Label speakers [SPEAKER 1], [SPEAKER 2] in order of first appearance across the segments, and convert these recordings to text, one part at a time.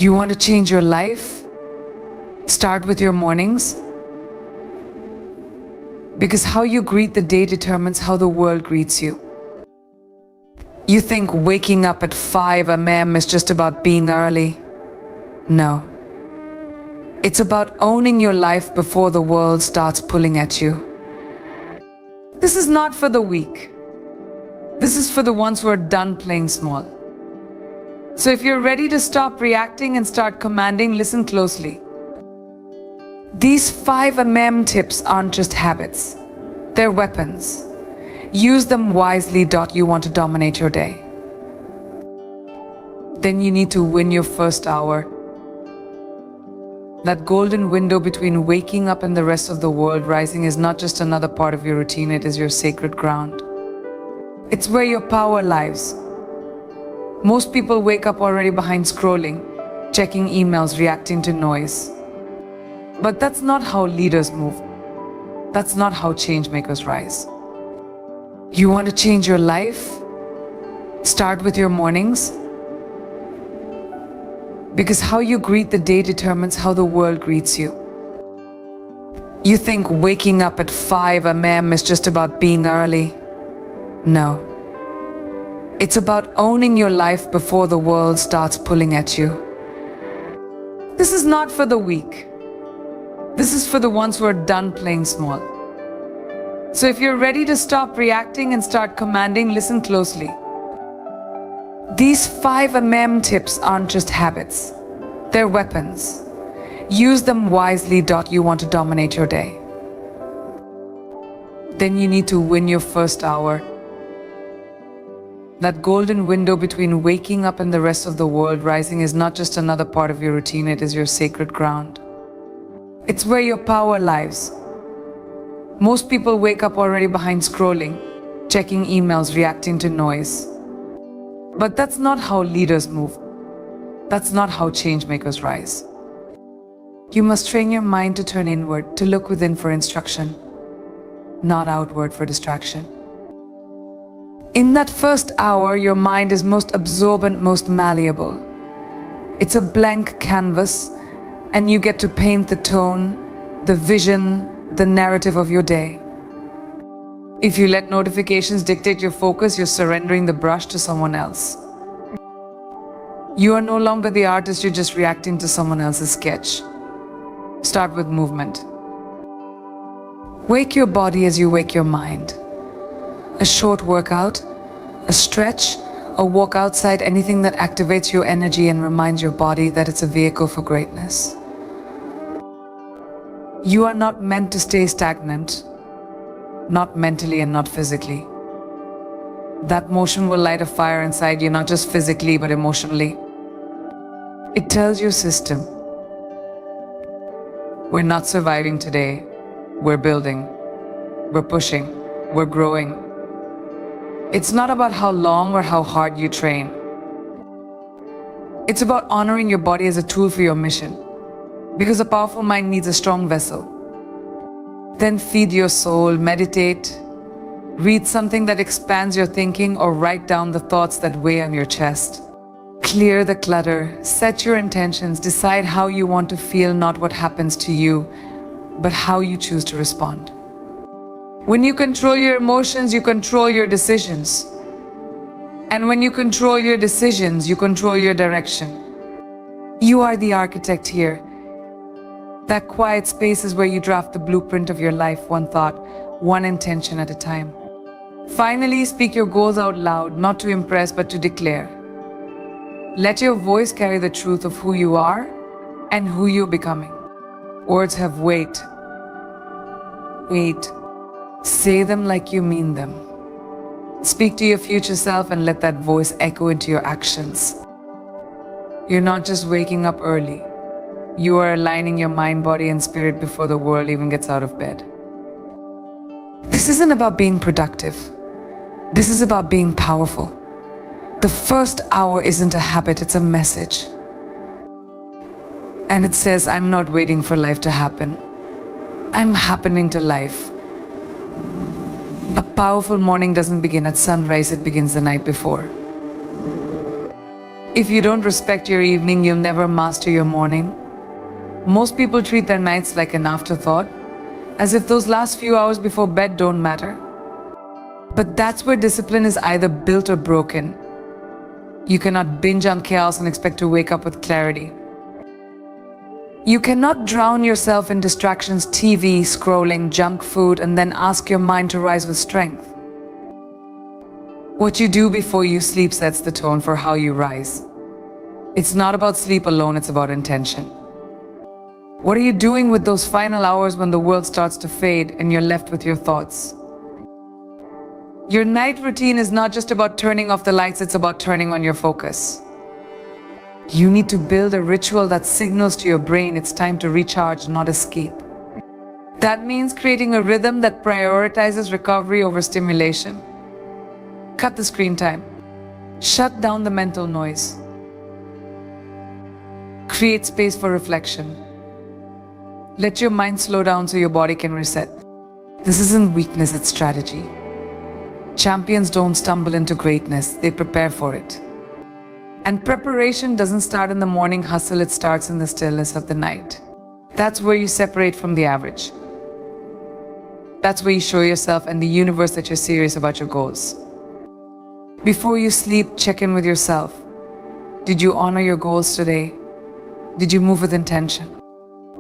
[SPEAKER 1] You want to change your life? Start with your mornings. Because how you greet the day determines how the world greets you. You think waking up at 5 a.m. is just about being early. No. It's about owning your life before the world starts pulling at you. This is not for the weak. This is for the ones who are done playing small. So if you're ready to stop reacting and start commanding, listen closely. These 5 mm tips aren't just habits. They're weapons. Use them wisely. You want to dominate your day. Then you need to win your first hour. That golden window between waking up and the rest of the world rising is not just another part of your routine, it is your sacred ground. It's where your power lies. Most people wake up already behind scrolling, checking emails, reacting to noise. But that's not how leaders move. That's not how change makers rise. You want to change your life? Start with your mornings. Because how you greet the day determines how the world greets you. You think waking up at 5 a.m. is just about being early. No. It's about owning your life before the world starts pulling at you. This is not for the weak. This is for the ones who are done playing small. So if you're ready to stop reacting and start commanding, listen closely. These 5 mm tips aren't just habits. They're weapons. Use them wisely. You want to dominate your day. Then you need to win your first hour. That golden window between waking up and the rest of the world rising is not just another part of your routine, it is your sacred ground. It's where your power lies. Most people wake up already behind scrolling, checking emails, reacting to noise. But that's not how leaders move. That's not how change makers rise. You must train your mind to turn inward, to look within for instruction, not outward for distraction. In that first hour, your mind is most absorbent, most malleable. It's a blank canvas, and you get to paint the tone, the vision, the narrative of your day. If you let notifications dictate your focus, you're surrendering the brush to someone else. You are no longer the artist, you're just reacting to someone else's sketch. Start with movement. Wake your body as you wake your mind. A short workout, a stretch, a walk outside, anything that activates your energy and reminds your body that it's a vehicle for greatness. You are not meant to stay stagnant, not mentally and not physically. That motion will light a fire inside you, not just physically but emotionally. It tells your system, we're not surviving today, we're building, we're pushing, we're growing. It's not about how long or how hard you train. It's about honoring your body as a tool for your mission. Because a powerful mind needs a strong vessel. Then feed your soul, meditate, read something that expands your thinking, or write down the thoughts that weigh on your chest. Clear the clutter, set your intentions, decide how you want to feel, not what happens to you, but how you choose to respond. When you control your emotions, you control your decisions. And when you control your decisions, you control your direction. You are the architect here. That quiet space is where you draft the blueprint of your life, one thought, one intention at a time. Finally, speak your goals out loud, not to impress, but to declare. Let your voice carry the truth of who you are and who you're becoming. Words have weight. Wait. Say them like you mean them. Speak to your future self and let that voice echo into your actions. You're not just waking up early. You are aligning your mind, body, and spirit before the world even gets out of bed. This isn't about being productive. This is about being powerful. The first hour isn't a habit, it's a message. And it says, I'm not waiting for life to happen. I'm happening to life. A powerful morning doesn't begin at sunrise, it begins the night before. If you don't respect your evening, you'll never master your morning. Most people treat their nights like an afterthought, as if those last few hours before bed don't matter. But that's where discipline is either built or broken. You cannot binge on chaos and expect to wake up with clarity. You cannot drown yourself in distractions, TV, scrolling, junk food, and then ask your mind to rise with strength. What you do before you sleep sets the tone for how you rise. It's not about sleep alone, it's about intention. What are you doing with those final hours when the world starts to fade and you're left with your thoughts? Your night routine is not just about turning off the lights, it's about turning on your focus. You need to build a ritual that signals to your brain it's time to recharge, not escape. That means creating a rhythm that prioritizes recovery over stimulation. Cut the screen time. Shut down the mental noise. Create space for reflection. Let your mind slow down so your body can reset. This isn't weakness, it's strategy. Champions don't stumble into greatness, they prepare for it. And preparation doesn't start in the morning hustle, it starts in the stillness of the night. That's where you separate from the average. That's where you show yourself and the universe that you're serious about your goals. Before you sleep, check in with yourself. Did you honor your goals today? Did you move with intention?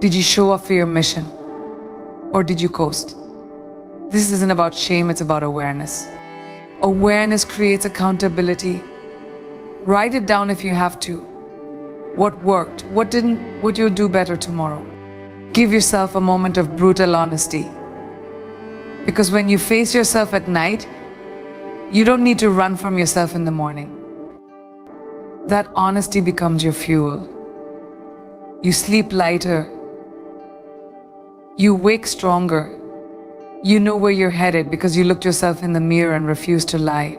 [SPEAKER 1] Did you show up for your mission? Or did you coast? This isn't about shame, it's about awareness. Awareness creates accountability. Write it down if you have to. What worked, what didn't, what you'll do better tomorrow. Give yourself a moment of brutal honesty. Because when you face yourself at night, you don't need to run from yourself in the morning. That honesty becomes your fuel. You sleep lighter. You wake stronger. You know where you're headed because you looked yourself in the mirror and refused to lie.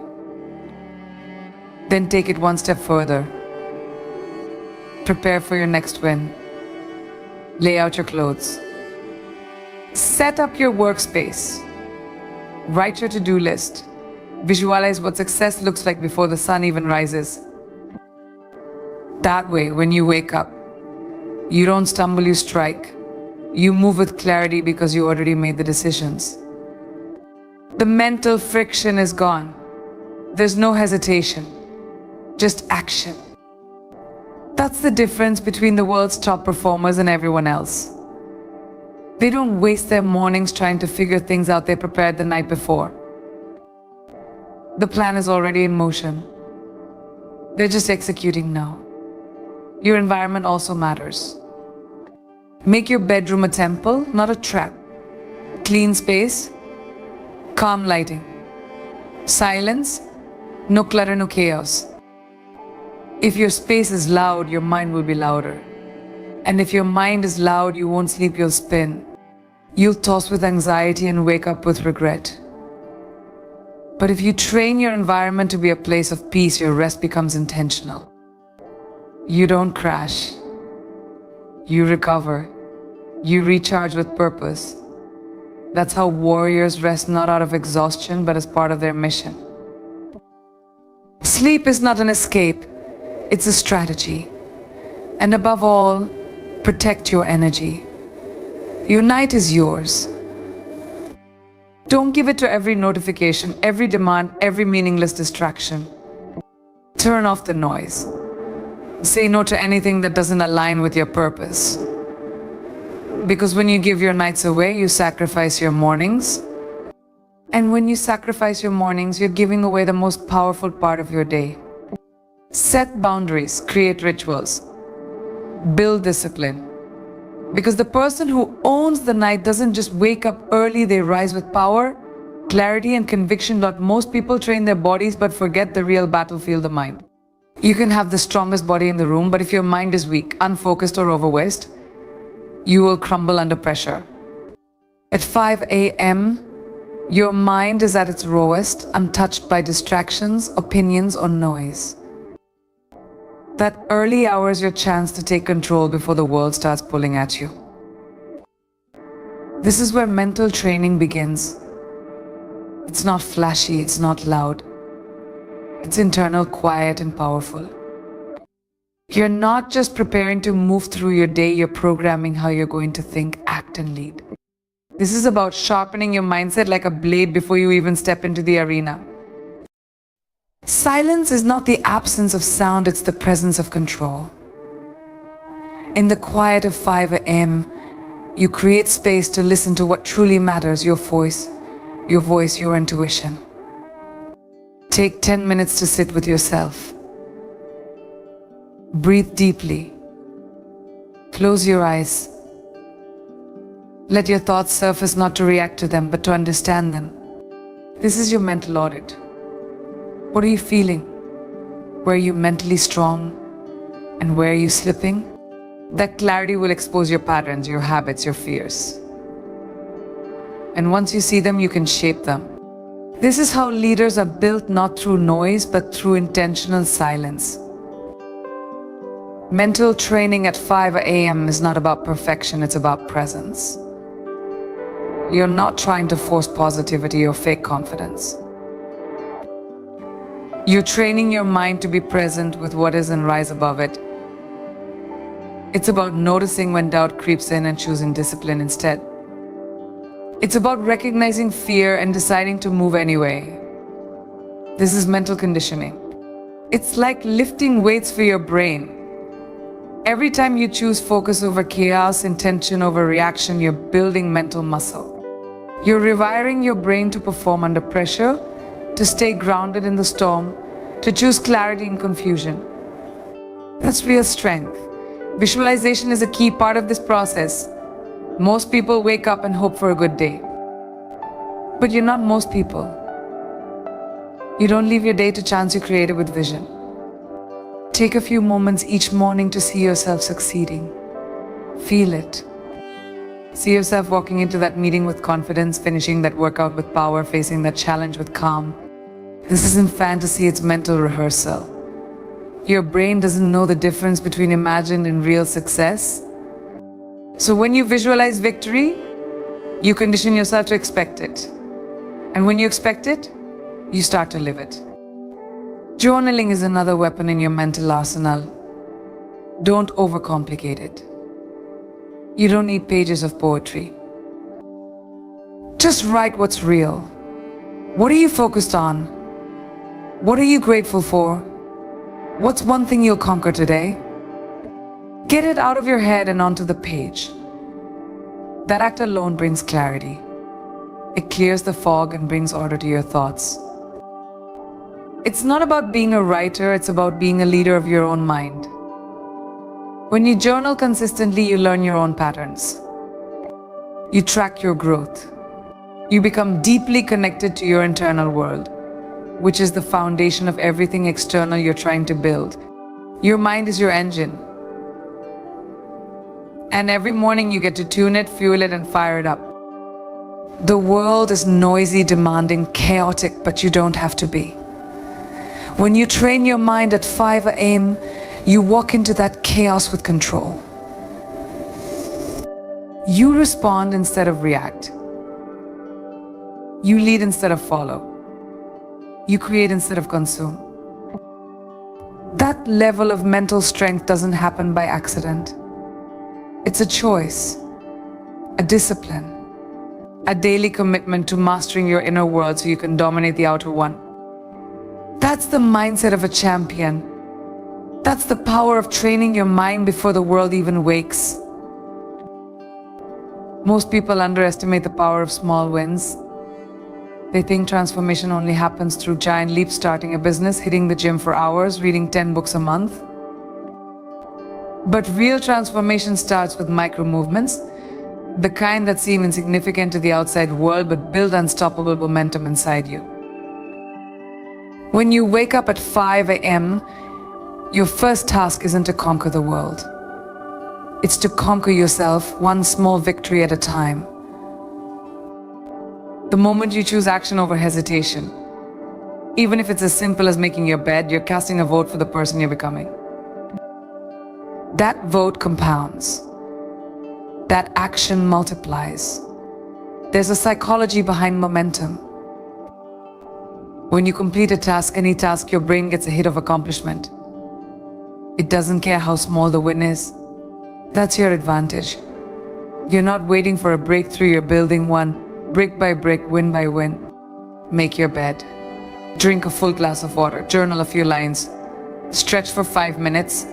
[SPEAKER 1] Then take it one step further. Prepare for your next win. Lay out your clothes. Set up your workspace. Write your to-do list. Visualize what success looks like before the sun even rises. That way, when you wake up, you don't stumble, you strike. You move with clarity because you already made the decisions. The mental friction is gone. There's no hesitation, just action. That's the difference between the world's top performers and everyone else. They don't waste their mornings trying to figure things out they prepared the night before. The plan is already in motion. They're just executing now. Your environment also matters. Make your bedroom a temple, not a trap. Clean space, calm lighting. Silence, no clutter, no chaos. If your space is loud, your mind will be louder. And if your mind is loud, you won't sleep, you'll spin. You'll toss with anxiety and wake up with regret. But if you train your environment to be a place of peace, your rest becomes intentional. You don't crash. You recover. You recharge with purpose. That's how warriors rest, not out of exhaustion, but as part of their mission. Sleep is not an escape, it's a strategy. And above all, protect your energy. Your night is yours. Don't give it to every notification, every demand, every meaningless distraction. Turn off the noise. Say no to anything that doesn't align with your purpose. Because when you give your nights away, you sacrifice your mornings. And when you sacrifice your mornings, you're giving away the most powerful part of your day. Set boundaries, create rituals, build discipline. Because the person who owns the night doesn't just wake up early, they rise with power, clarity, and conviction. Most people train their bodies but forget the real battlefield, the mind. You can have the strongest body in the room, but if your mind is weak, unfocused, or overwhelmed, you will crumble under pressure. At 5 a.m., your mind is at its rawest, untouched by distractions, opinions, or noise. That early hour is your chance to take control before the world starts pulling at you. This is where mental training begins. It's not flashy, it's not loud. It's internal, quiet, and powerful. You're not just preparing to move through your day, you're programming how you're going to think, act, and lead. This is about sharpening your mindset like a blade before you even step into the arena. Silence is not the absence of sound, it's the presence of control. In the quiet of 5 a.m., you create space to listen to what truly matters, your voice, your intuition. Take 10 minutes to sit with yourself. Breathe deeply. Close your eyes. Let your thoughts surface, not to react to them, but to understand them. This is your mental audit. What are you feeling? Where are you mentally strong? And where are you slipping? That clarity will expose your patterns, your habits, your fears. And once you see them, you can shape them. This is how leaders are built, not through noise, but through intentional silence. Mental training at 5 a.m. is not about perfection, it's about presence. You're not trying to force positivity or fake confidence. You're training your mind to be present with what is and rise above it. It's about noticing when doubt creeps in and choosing discipline instead. It's about recognizing fear and deciding to move anyway. This is mental conditioning. It's like lifting weights for your brain. Every time you choose focus over chaos, intention over reaction, you're building mental muscle. You're rewiring your brain to perform under pressure, to stay grounded in the storm, to choose clarity in confusion. That's real strength. Visualization is a key part of this process. Most people wake up and hope for a good day. But you're not most people. You don't leave your day to chance, you create it with vision. Take a few moments each morning to see yourself succeeding. Feel it. See yourself walking into that meeting with confidence, finishing that workout with power, facing that challenge with calm. This isn't fantasy, it's mental rehearsal. Your brain doesn't know the difference between imagined and real success. So when you visualize victory, you condition yourself to expect it. And when you expect it, you start to live it. Journaling is another weapon in your mental arsenal. Don't overcomplicate it. You don't need pages of poetry. Just write what's real. What are you focused on? What are you grateful for? What's one thing you'll conquer today? Get it out of your head and onto the page. That act alone brings clarity. It clears the fog and brings order to your thoughts. It's not about being a writer, it's about being a leader of your own mind. When you journal consistently, you learn your own patterns. You track your growth. You become deeply connected to your internal world, which is the foundation of everything external you're trying to build. Your mind is your engine. And every morning you get to tune it, fuel it, and fire it up. The world is noisy, demanding, chaotic, but you don't have to be. When you train your mind at 5 a.m., you walk into that chaos with control. You respond instead of react. You lead instead of follow. You create instead of consume. That level of mental strength doesn't happen by accident. It's a choice, a discipline, a daily commitment to mastering your inner world so you can dominate the outer one. That's the mindset of a champion. That's the power of training your mind before the world even wakes. Most people underestimate the power of small wins. They think transformation only happens through giant leaps, starting a business, hitting the gym for hours, reading 10 books a month. But real transformation starts with micro movements, the kind that seem insignificant to the outside world but build unstoppable momentum inside you. When you wake up at 5 a.m., your first task isn't to conquer the world. It's to conquer yourself, one small victory at a time. The moment you choose action over hesitation, even if it's as simple as making your bed, you're casting a vote for the person you're becoming. That vote compounds. That action multiplies. There's a psychology behind momentum. When you complete a task, any task, your brain gets a hit of accomplishment. It doesn't care how small the win is. That's your advantage. You're not waiting for a breakthrough, you're building one, brick by brick, win by win. Make your bed. Drink a full glass of water. Journal a few lines. Stretch for 5 minutes.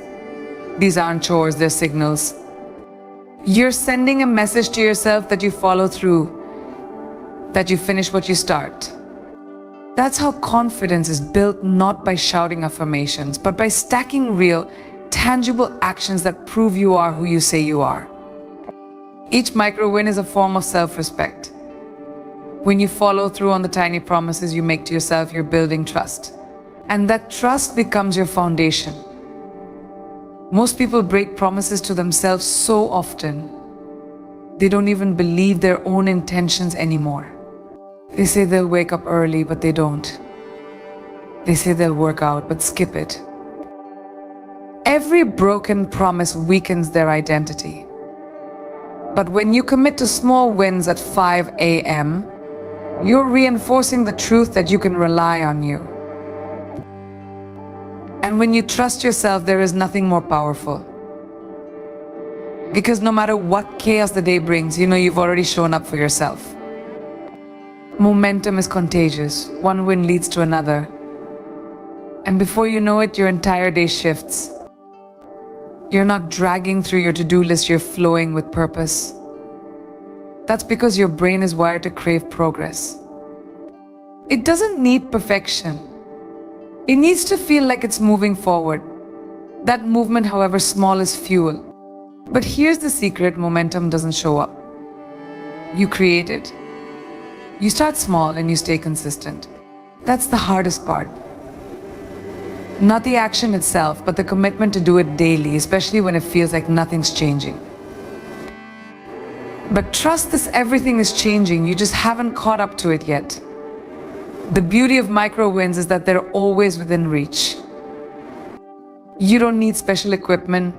[SPEAKER 1] These aren't chores, they're signals. You're sending a message to yourself that you follow through, that you finish what you start. That's how confidence is built, not by shouting affirmations, but by stacking real, tangible actions that prove you are who you say you are. Each micro win is a form of self-respect. When you follow through on the tiny promises you make to yourself, you're building trust. And that trust becomes your foundation. Most people break promises to themselves so often, they don't even believe their own intentions anymore. They say they'll wake up early, but they don't. They say they'll work out, but skip it. Every broken promise weakens their identity. But when you commit to small wins at 5 a.m., you're reinforcing the truth that you can rely on you. And when you trust yourself, there is nothing more powerful. Because no matter what chaos the day brings, you know you've already shown up for yourself. Momentum is contagious. One win leads to another. And before you know it, your entire day shifts. You're not dragging through your to-do list, you're flowing with purpose. That's because your brain is wired to crave progress. It doesn't need perfection. It needs to feel like it's moving forward. That movement, however small, is fuel. But here's the secret: momentum doesn't show up. You create it. You start small and you stay consistent. That's the hardest part. Not the action itself, but the commitment to do it daily, especially when it feels like nothing's changing. But trust this, everything is changing, you just haven't caught up to it yet. The beauty of micro wins is that they're always within reach. You don't need special equipment,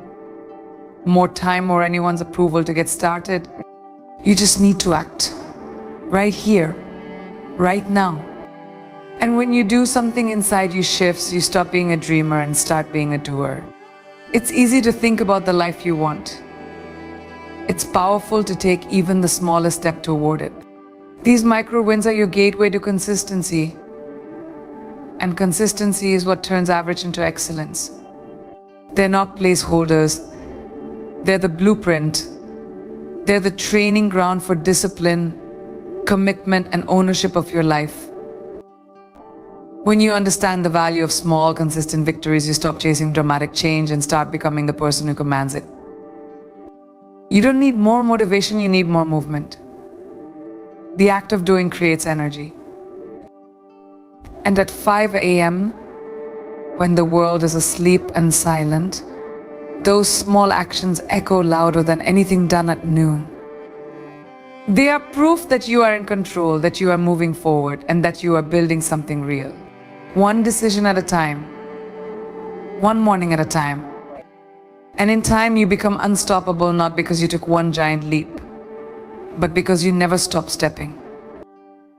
[SPEAKER 1] more time, or anyone's approval to get started. You just need to act. Right here, right now. And when you do, something inside you shifts, you stop being a dreamer and start being a doer. It's easy to think about the life you want. It's powerful to take even the smallest step toward it. These micro wins are your gateway to consistency. And consistency is what turns average into excellence. They're not placeholders. They're the blueprint. They're the training ground for discipline, commitment, and ownership of your life. When you understand the value of small, consistent victories, you stop chasing dramatic change and start becoming the person who commands it. You don't need more motivation, you need more movement. The act of doing creates energy. And at 5 a.m., when the world is asleep and silent, those small actions echo louder than anything done at noon. They are proof that you are in control, that you are moving forward, and that you are building something real. One decision at a time, one morning at a time. And in time, you become unstoppable, not because you took one giant leap, but because you never stop stepping.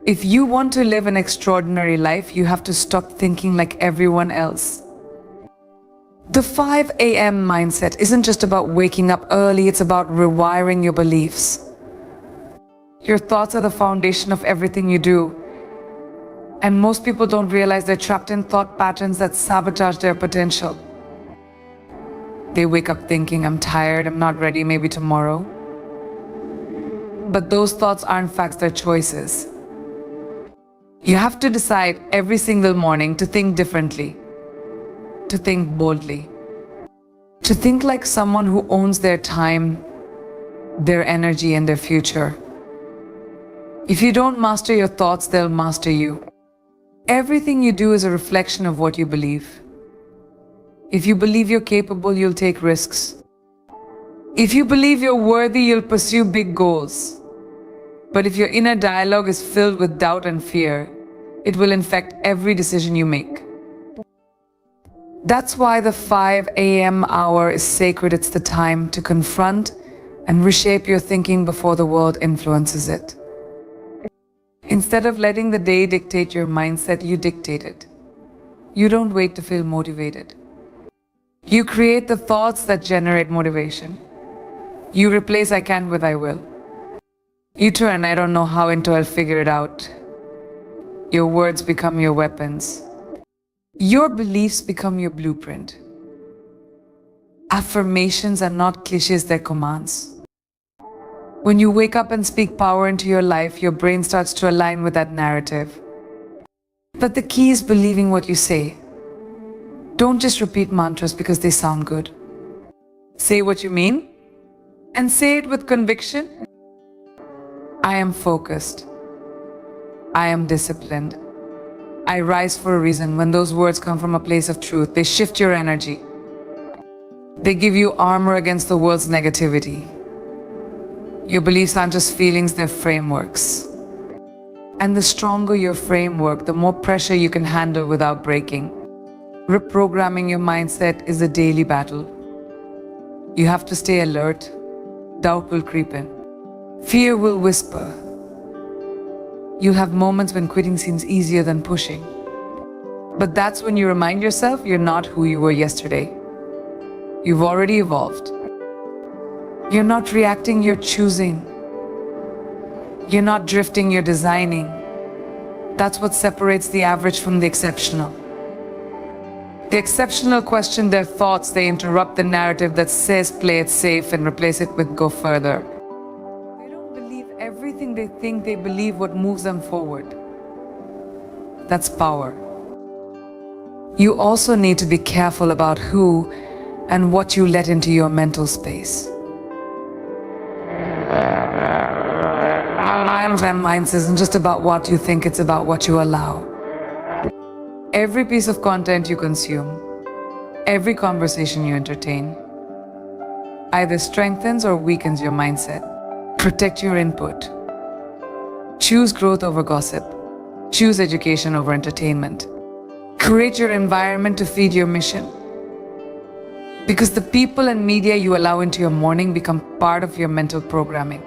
[SPEAKER 1] If you want to live an extraordinary life, you have to stop thinking like everyone else. The 5 a.m. mindset isn't just about waking up early, it's about rewiring your beliefs. Your thoughts are the foundation of everything you do. And most people don't realize they're trapped in thought patterns that sabotage their potential. They wake up thinking, I'm tired, I'm not ready, maybe tomorrow. But those thoughts aren't facts, they're choices. You have to decide every single morning to think differently, to think boldly, to think like someone who owns their time, their energy, and their future. If you don't master your thoughts, they'll master you. Everything you do is a reflection of what you believe. If you believe you're capable, you'll take risks. If you believe you're worthy, you'll pursue big goals. But if your inner dialogue is filled with doubt and fear, it will infect every decision you make. That's why the 5 a.m. hour is sacred. It's the time to confront and reshape your thinking before the world influences it. Instead of letting the day dictate your mindset, you dictate it. You don't wait to feel motivated. You create the thoughts that generate motivation. You replace I can with I will. You turn I don't know how into I'll figure it out. Your words become your weapons. Your beliefs become your blueprint. Affirmations are not cliches, they're commands. When you wake up and speak power into your life, your brain starts to align with that narrative. But the key is believing what you say. Don't just repeat mantras because they sound good. Say what you mean and say it with conviction. I am focused. I am disciplined. I rise for a reason. When those words come from a place of truth, they shift your energy. They give you armor against the world's negativity. Your beliefs aren't just feelings, they're frameworks. And the stronger your framework, the more pressure you can handle without breaking. Reprogramming your mindset is a daily battle. You have to stay alert. Doubt will creep in. Fear will whisper. You have moments when quitting seems easier than pushing. But that's when you remind yourself you're not who you were yesterday. You've already evolved. You're not reacting, you're choosing. You're not drifting, you're designing. That's what separates the average from the exceptional. The exceptional question their thoughts, they interrupt the narrative that says play it safe and replace it with go further. They don't believe everything they think, they believe what moves them forward. That's power. You also need to be careful about who and what you let into your mental space. Minds isn't just about what you think, it's about what you allow. Every piece of content you consume, every conversation you entertain, either strengthens or weakens your mindset. Protect your input. Choose growth over gossip. Choose education over entertainment. Create your environment to feed your mission. Because the people and media you allow into your morning become part of your mental programming.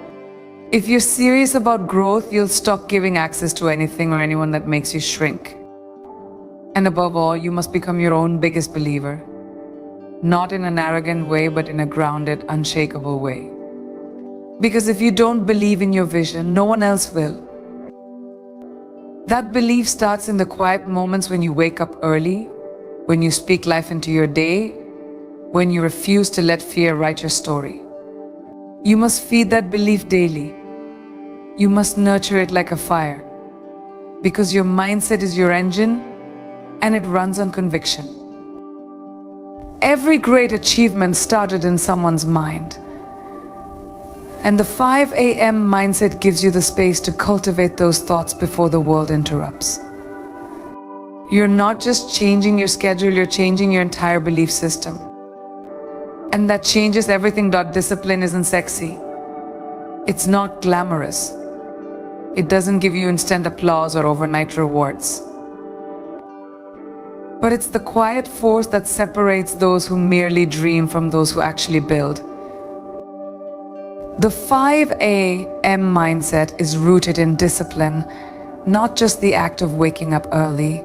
[SPEAKER 1] If you're serious about growth, you'll stop giving access to anything or anyone that makes you shrink. And above all, you must become your own biggest believer. Not in an arrogant way, but in a grounded, unshakable way. Because if you don't believe in your vision, no one else will. That belief starts in the quiet moments when you wake up early, when you speak life into your day, when you refuse to let fear write your story. You must feed that belief daily. You must nurture it like a fire. Because your mindset is your engine and it runs on conviction. Every great achievement started in someone's mind. And the 5 a.m. mindset gives you the space to cultivate those thoughts before the world interrupts. You're not just changing your schedule, you're changing your entire belief system. And that changes everything. Discipline isn't sexy. It's not glamorous. It doesn't give you instant applause or overnight rewards. But it's the quiet force that separates those who merely dream from those who actually build. The 5 a.m. mindset is rooted in discipline, not just the act of waking up early,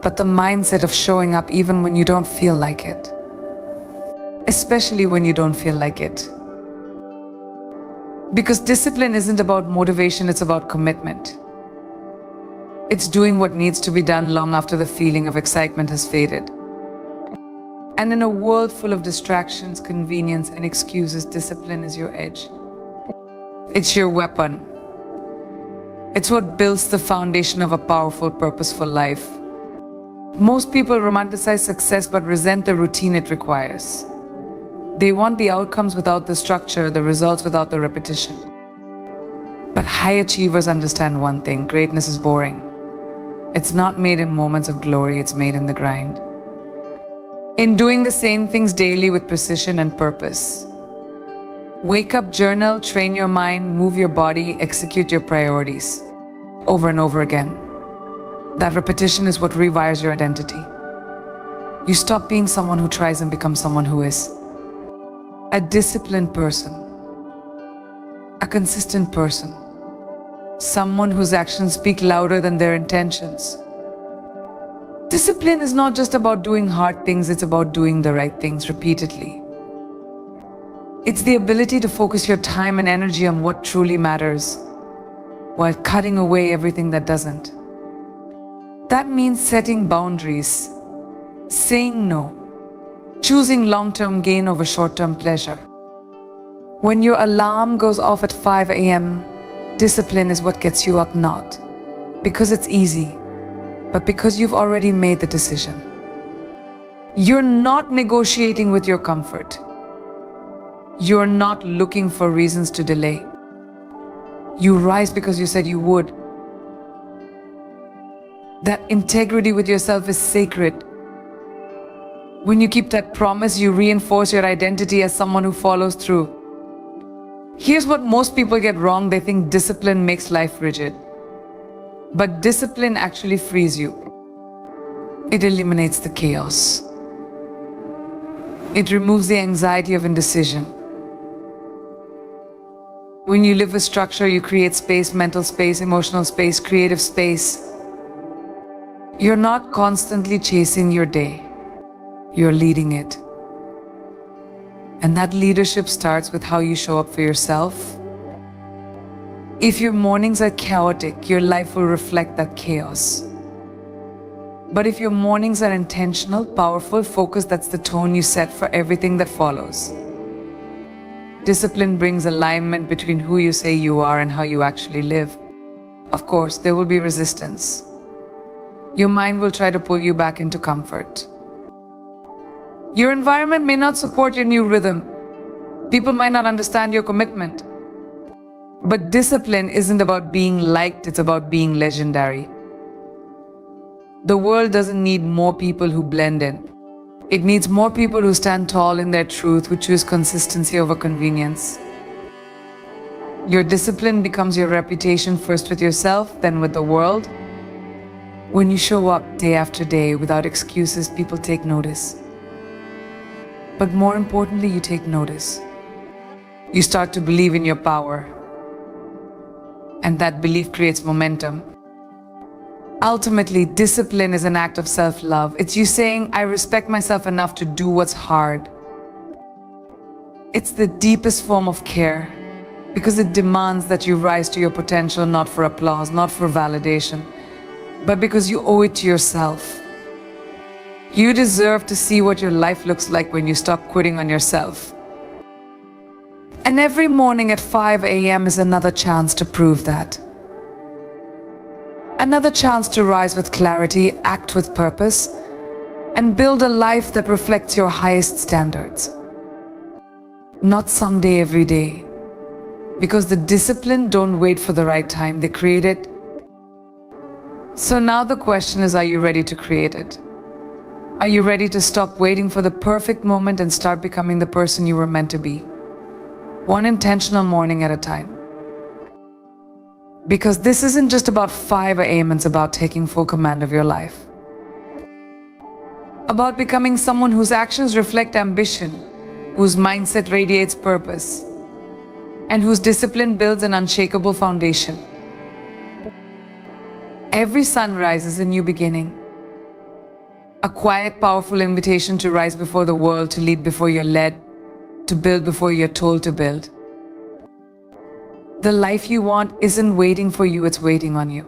[SPEAKER 1] but the mindset of showing up even when you don't feel like it. Especially when you don't feel like it. Because discipline isn't about motivation, it's about commitment. It's doing what needs to be done long after the feeling of excitement has faded. And in a world full of distractions, convenience, and excuses, discipline is your edge. It's your weapon. It's what builds the foundation of a powerful, purposeful life. Most people romanticize success but resent the routine it requires. They want the outcomes without the structure, the results without the repetition. But high achievers understand one thing: greatness is boring. It's not made in moments of glory, it's made in the grind. In doing the same things daily with precision and purpose. Wake up, journal, train your mind, move your body, execute your priorities. Over and over again. That repetition is what rewires your identity. You stop being someone who tries and become someone who is. A disciplined person, a consistent person, someone whose actions speak louder than their intentions. Discipline is not just about doing hard things, it's about doing the right things repeatedly. It's the ability to focus your time and energy on what truly matters, while cutting away everything that doesn't. That means setting boundaries, saying no, choosing long-term gain over short-term pleasure. When your alarm goes off at 5 a.m., discipline is what gets you up, not because it's easy, but because you've already made the decision. You're not negotiating with your comfort. You're not looking for reasons to delay. You rise because you said you would. That integrity with yourself is sacred. When you keep that promise, you reinforce your identity as someone who follows through. Here's what most people get wrong. They think discipline makes life rigid. But discipline actually frees you. It eliminates the chaos. It removes the anxiety of indecision. When you live with structure, you create space, mental space, emotional space, creative space. You're not constantly chasing your day. You're leading it. And that leadership starts with how you show up for yourself. If your mornings are chaotic, your life will reflect that chaos. But if your mornings are intentional, powerful, focused, that's the tone you set for everything that follows. Discipline brings alignment between who you say you are and how you actually live. Of course, there will be resistance. Your mind will try to pull you back into comfort. Your environment may not support your new rhythm. People might not understand your commitment. But discipline isn't about being liked, it's about being legendary. The world doesn't need more people who blend in. It needs more people who stand tall in their truth, who choose consistency over convenience. Your discipline becomes your reputation, first with yourself, then with the world. When you show up day after day without excuses, people take notice. But more importantly, you take notice. You start to believe in your power. And that belief creates momentum. Ultimately, discipline is an act of self-love. It's you saying, I respect myself enough to do what's hard. It's the deepest form of care because it demands that you rise to your potential, not for applause, not for validation, but because you owe it to yourself. You deserve to see what your life looks like when you stop quitting on yourself. And every morning at 5 a.m. is another chance to prove that. Another chance to rise with clarity, act with purpose, and build a life that reflects your highest standards. Not someday, every day. Because the discipline don't wait for the right time, they create it. So now the question is, are you ready to create it? Are you ready to stop waiting for the perfect moment and start becoming the person you were meant to be? One intentional morning at a time. Because this isn't just about 5 a.m., it's about taking full command of your life. About becoming someone whose actions reflect ambition, whose mindset radiates purpose, and whose discipline builds an unshakable foundation. Every sunrise is a new beginning. A quiet, powerful invitation to rise before the world, to lead before you're led, to build before you're told to build. The life you want isn't waiting for you, it's waiting on you.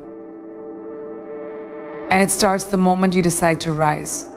[SPEAKER 1] And it starts the moment you decide to rise.